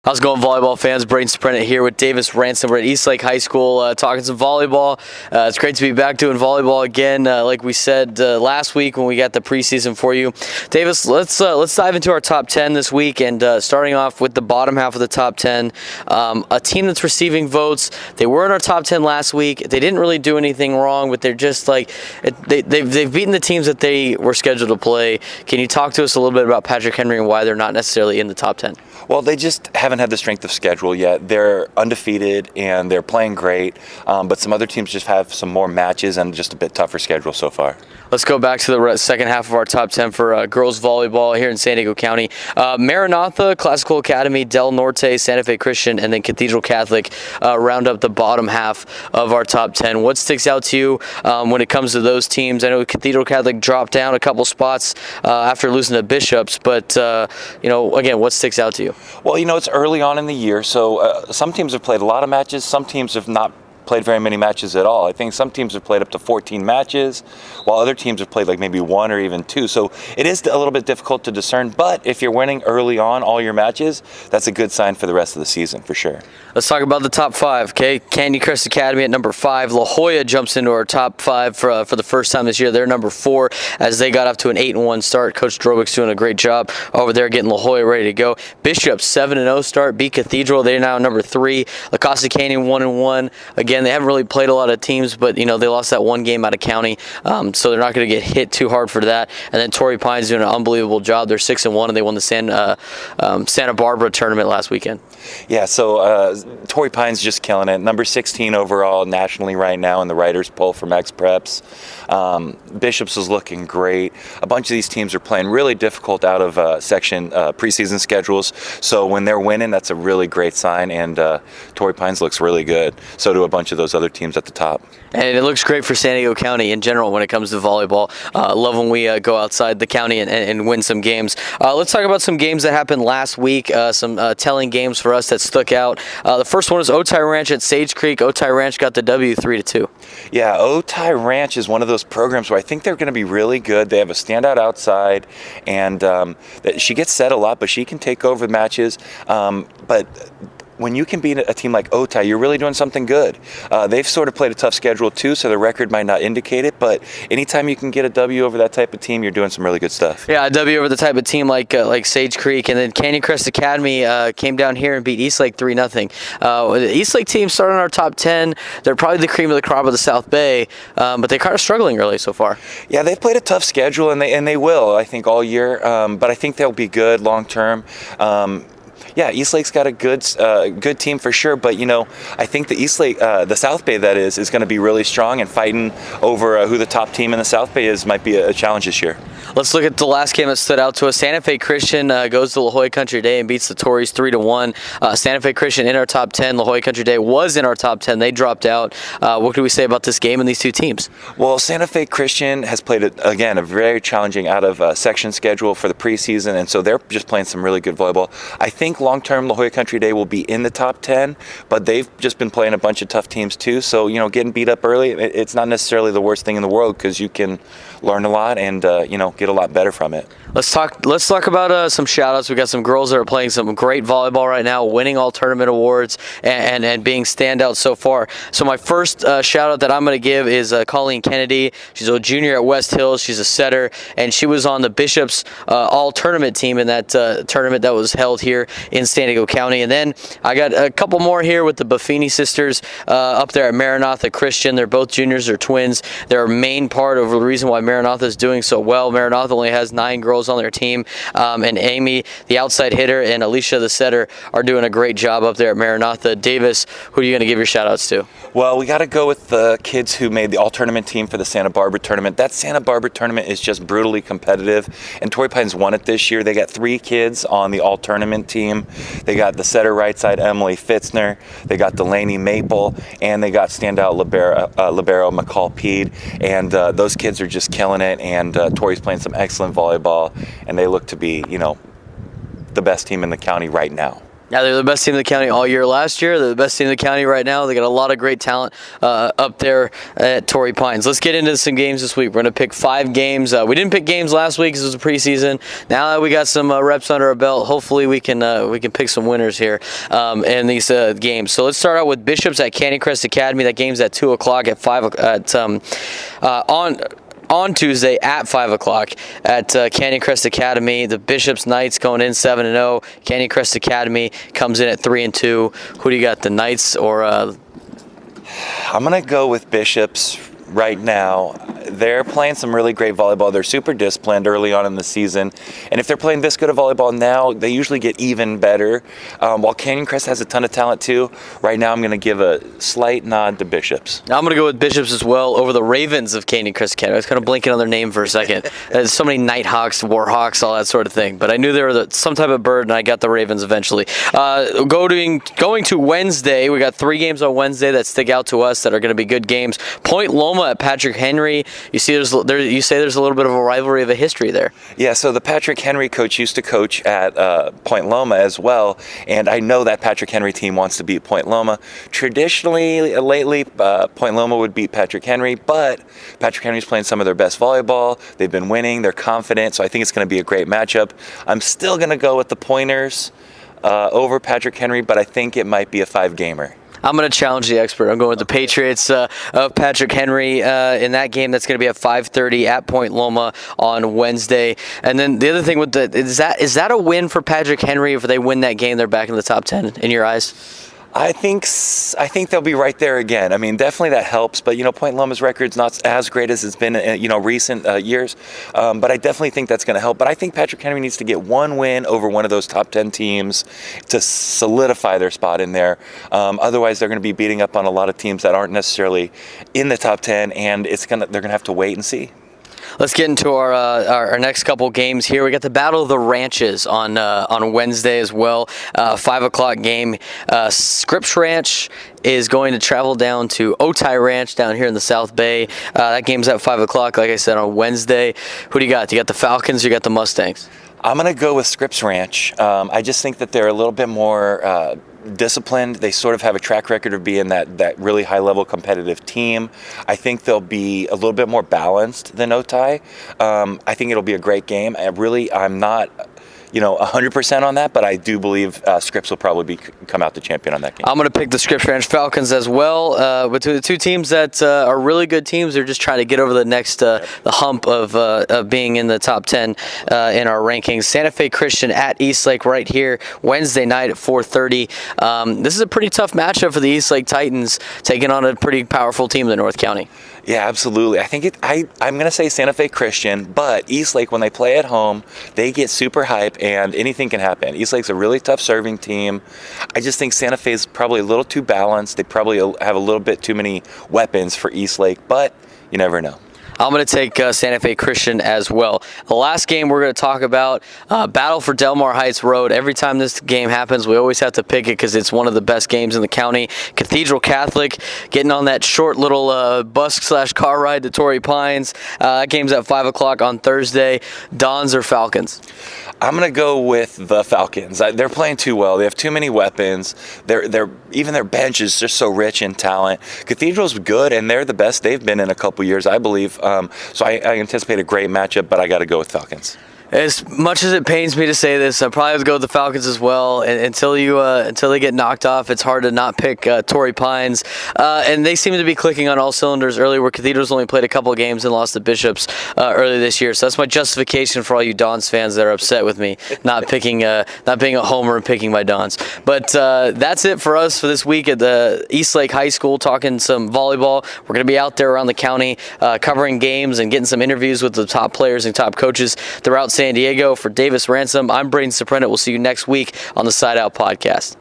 How's it going, volleyball fans? Braden Sprint here with Davis Ransom. We're at Eastlake High School talking some volleyball. It's great to be back doing volleyball again. Like we said last week when we got the preseason for you. Davis, let's dive into our top 10 this week, and starting off with the bottom half of the top 10. A team that's receiving votes. They were in our top 10 last week. They didn't really do anything wrong, but they're just like they've beaten the teams that they were scheduled to play. Can you talk to us a little bit about Patrick Henry and why they're not necessarily in the top 10? Well, they just haven't had the strength of schedule yet. They're undefeated and they're playing great, but some other teams just have some more matches and just a bit tougher schedule so far. Let's go back to the second half of our top 10 for girls volleyball here in San Diego County. Maranatha, Classical Academy, Del Norte, Santa Fe Christian, and then Cathedral Catholic round up the bottom half of our top 10. What sticks out to you when it comes to those teams? I know Cathedral Catholic dropped down a couple spots after losing to Bishops, but again, what sticks out to you? Well, it's early on in the year, so some teams have played a lot of matches, some teams have not played very many matches at all. I think some teams have played up to 14 matches, while other teams have played like maybe 1 or even 2. So it is a little bit difficult to discern, but if you're winning early on all your matches, that's a good sign for the rest of the season for sure. Let's talk about the top 5, okay? Canyon Crest Academy at number 5. La Jolla jumps into our top 5 for the first time this year. They're number 4 as they got off to an 8-1 start. Coach Drobick's doing a great job over there getting La Jolla ready to go. Bishop 7-0 start, beat Cathedral. They're now number 3. La Costa Canyon 1-1. Again, they haven't really played a lot of teams, but they lost that one game out of county, so they're not going to get hit too hard for that. And then Torrey Pines doing an unbelievable job. They're 6-1, and they won the Santa Barbara tournament last weekend. Yeah, so Torrey Pines just killing it. Number 16 overall nationally right now in the writers' poll from X-Preps. Bishops is looking great. A bunch of these teams are playing really difficult out of section preseason schedules, so when they're winning, that's a really great sign, and Torrey Pines looks really good. So do a bunch of those other teams at the top. And it looks great for San Diego County in general when it comes to volleyball. Love when we go outside the county and win some games. Let's talk about some games that happened last week, some telling games for us that stuck out. The first one is Otay Ranch at Sage Creek. Otay Ranch got the W 3-2. Yeah, Otay Ranch is one of those programs where I think they're going to be really good. They have a standout outside, and she gets set a lot, but she can take over matches. But when you can beat a team like Otay, you're really doing something good. They've sort of played a tough schedule too, so the record might not indicate it, but anytime you can get a W over that type of team, you're doing some really good stuff. Yeah, a W over the type of team like Sage Creek, and then Canyon Crest Academy came down here and beat Eastlake 3-0. The Eastlake team started in our top 10. They're probably the cream of the crop of the South Bay, but they're kind of struggling early so far. Yeah, they've played a tough schedule, and they will, I think, all year, but I think they'll be good long term. Yeah, Eastlake's got a good team for sure, but I think the Eastlake, the South Bay that is going to be really strong, and fighting over who the top team in the South Bay is might be a challenge this year. Let's look at the last game that stood out to us. Santa Fe Christian goes to La Jolla Country Day and beats the Tories 3-1. Santa Fe Christian in our top 10. La Jolla Country Day was in our top 10. They dropped out. What can we say about this game and these two teams? Well, Santa Fe Christian has played, again, a very challenging out of section schedule for the preseason, and so they're just playing some really good volleyball. I think long-term La Jolla Country Day will be in the top 10, but they've just been playing a bunch of tough teams too, so getting beat up early, it's not necessarily the worst thing in the world, because you can learn a lot and get a lot better from it. Let's talk about some shout-outs. We got some girls that are playing some great volleyball right now, winning all tournament awards and being standouts so far. So my first shout-out that I'm going to give is Colleen Kennedy. She's a junior at West Hills. She's a setter, and she was on the Bishops all-tournament team in that tournament that was held here in San Diego County. And then I got a couple more here with the Buffini sisters up there at Maranatha Christian. They're both juniors. They're twins. They're a main part of the reason why Maranatha is doing so well. Maranatha only has 9 girls on their team, and Amy, the outside hitter, and Alicia, the setter, are doing a great job up there at Maranatha. Davis, who are you going to give your shout-outs to? Well, we got to go with the kids who made the all-tournament team for the Santa Barbara tournament. That Santa Barbara tournament is just brutally competitive, and Torrey Pines won it this year. They got 3 kids on the all-tournament team. They got the setter right side, Emily Fitzner. They got Delaney Maple, and they got standout libero McCall Pede, and those kids are just killing it, and Torrey's playing some excellent volleyball, and they look to be, the best team in the county right now. Yeah, they're the best team in the county all year last year. They're the best team in the county right now. They got a lot of great talent up there at Torrey Pines. Let's get into some games this week. We're going to pick 5 games. We didn't pick games last week because it was a preseason. Now that we got some reps under our belt, hopefully we can pick some winners here in these games. So let's start out with Bishops at Canyon Crest Academy. That game's at 2 o'clock on Tuesday at 5 o'clock at Canyon Crest Academy. The Bishops Knights going in 7-0. Canyon Crest Academy comes in at 3-2. Who do you got, the Knights or? I'm going to go with Bishops right now. They're playing some really great volleyball. They're super disciplined early on in the season. And if they're playing this good of volleyball now, they usually get even better. While Canyon Crest has a ton of talent too, right now I'm going to give a slight nod to Bishops. I'm going to go with Bishops as well over the Ravens of Canyon Crest Academy. I was kind of blinking on their name for a second. There's so many Nighthawks, Warhawks, all that sort of thing. But I knew they were some type of bird, and I got the Ravens eventually. Going to Wednesday, we got 3 games on Wednesday that stick out to us that are going to be good games. Point Loma at Patrick Henry. You say there's a little bit of a rivalry of a history there. Yeah, so the Patrick Henry coach used to coach at Point Loma as well, and I know that Patrick Henry team wants to beat Point Loma. Traditionally, lately, Point Loma would beat Patrick Henry, but Patrick Henry's playing some of their best volleyball. They've been winning. They're confident, so I think it's going to be a great matchup. I'm still going to go with the Pointers over Patrick Henry, but I think it might be a 5-gamer. I'm going to challenge the expert. I'm going with the Patriots of Patrick Henry in that game. That's going to be at 5:30 at Point Loma on Wednesday. And then the other thing with is that a win for Patrick Henry? If they win that game, they're back in the top 10 in your eyes? I think they'll be right there again. I mean, definitely that helps, but Point Loma's record's not as great as it's been in recent years. But I definitely think that's going to help. But I think Patrick Henry needs to get one win over one of those top 10 teams to solidify their spot in there. Otherwise, they're going to be beating up on a lot of teams that aren't necessarily in the top 10, and they're going to have to wait and see. Let's get into our next couple games here. We got the Battle of the Ranches on Wednesday as well. 5 o'clock game. Scripps Ranch is going to travel down to Otay Ranch down here in the South Bay. That game's at 5 o'clock, like I said, on Wednesday. Who do you got? You got the Falcons, you got the Mustangs? I'm going to go with Scripps Ranch. I just think that they're a little bit more disciplined. They sort of have a track record of being that really high-level competitive team. I think they'll be a little bit more balanced than Otay. I think it'll be a great game. I'm not 100% on that, but I do believe Scripps will probably come out the champion on that game. I'm going to pick the Scripps Ranch Falcons as well. Between the two teams that are really good teams, they're just trying to get over the next the hump of being in the top 10 in our rankings. Santa Fe Christian at Eastlake right here Wednesday night at 4:30. This is a pretty tough matchup for the Eastlake Titans taking on a pretty powerful team in the North County. Yeah, absolutely. I think I'm going to say Santa Fe Christian, but Eastlake, when they play at home, they get super hype and anything can happen. Eastlake's a really tough serving team. I just think Santa Fe is probably a little too balanced. They probably have a little bit too many weapons for Eastlake, but you never know. I'm going to take Santa Fe Christian as well. The last game we're going to talk about, Battle for Delmar Heights Road. Every time this game happens, we always have to pick it because it's one of the best games in the county. Cathedral Catholic getting on that short little bus/car ride to Torrey Pines. That game's at 5 o'clock on Thursday. Dons or Falcons? I'm going to go with the Falcons. They're playing too well. They have too many weapons. Even their bench is just so rich in talent. Cathedral's good, and they're the best they've been in a couple years, I believe. So I anticipate a great matchup, but I got to go with Falcons. As much as it pains me to say this, I probably would go with the Falcons as well. And until they get knocked off, it's hard to not pick Torrey Pines. And they seem to be clicking on all cylinders early, where Cathedral's only played a couple of games and lost to Bishops early this year. So that's my justification for all you Dons fans that are upset with me not being a homer and picking my Dons. But that's it for us for this week at the Eastlake High School, talking some volleyball. We're going to be out there around the county covering games and getting some interviews with the top players and top coaches throughout San Diego. For Davis Ransom, I'm Braden Soprano. We'll see you next week on the Side Out Podcast.